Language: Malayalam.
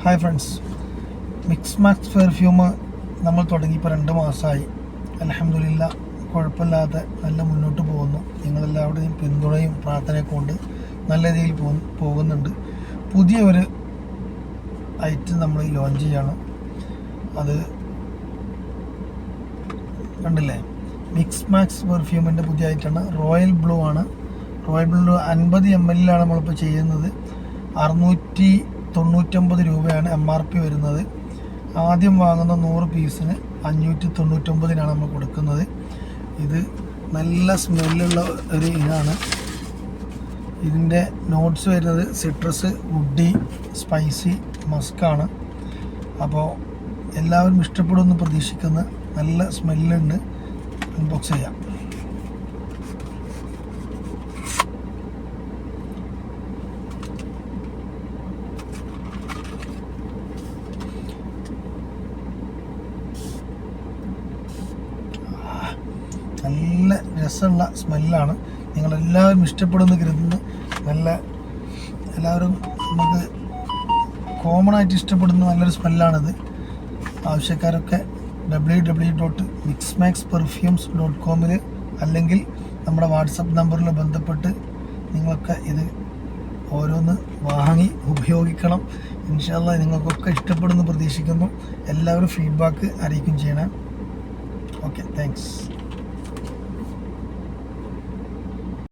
Hi friends, mix max perfume നമ്മൾ തുടങ്ങിയപ്പോൾ 2 മാസമായി. അൽഹംദുലില്ലാ കുഴപ്പമില്ലാതെ നല്ല മുന്നോട്ട് പോകുന്നു. നിങ്ങളെല്ലാവരുടെയും പിന്തുണയും പ്രാർത്ഥനയൊക്കെ കൊണ്ട് നല്ല രീതിയിൽ പോകുന്നുണ്ട്. പുതിയ ഒരു ഐറ്റം നമ്മൾ ലോഞ്ച് ചെയ്യണം. അത് കണ്ടില്ലേ, മിക്സ് മാക്സ് പെർഫ്യൂമിൻ്റെ പുതിയ ഐറ്റമാണ്. റോയൽ ബ്ലൂ ആണ്. റോയൽ ബ്ലൂ 50 ml നമ്മളിപ്പോൾ ചെയ്യുന്നത്. 699 രൂപയാണ് MRP വരുന്നത്. ആദ്യം വാങ്ങുന്ന 100 പീസിന് 599 നമ്മൾ കൊടുക്കുന്നത്. ഇത് നല്ല സ്മെല്ലുള്ള ഒരു ഇനാണ്. ഇതിൻ്റെ നോട്ട്സ് വരുന്നത് സിട്രസ്, വുഡി, സ്പൈസി, മസ്കാണ്. അപ്പോൾ എല്ലാവരും ഇഷ്ടപ്പെടുമെന്ന് പ്രതീക്ഷിക്കുന്ന നല്ല സ്മെല്ലുണ്ട്. അൺബോക്സ് ചെയ്യാം. നല്ല രസമുള്ള സ്മെല്ലാണ്. നിങ്ങളെല്ലാവരും ഇഷ്ടപ്പെടുമെന്ന് കരുതുന്നു. എല്ലാവരും നമുക്ക് കോമൺ ആയിട്ട് ഇഷ്ടപ്പെടുന്ന നല്ലൊരു സ്മെല്ലാണിത്. ആവശ്യക്കാരൊക്കെ www.mixmaxperfumes.com അല്ലെങ്കിൽ നമ്മുടെ വാട്സപ്പ് നമ്പറിൽ ബന്ധപ്പെട്ട് നിങ്ങളൊക്കെ ഇത് ഓരോന്ന് വാങ്ങി ഉപയോഗിക്കണം. ഇൻഷാ അല്ലാഹ് നിങ്ങൾക്കൊക്കെ ഇഷ്ടപ്പെടുമെന്ന് പ്രതീക്ഷിക്കുന്നു. എല്ലാവരും ഫീഡ്ബാക്ക് അറിയിക്കുകയും ചെയ്യണം. Okay, thanks.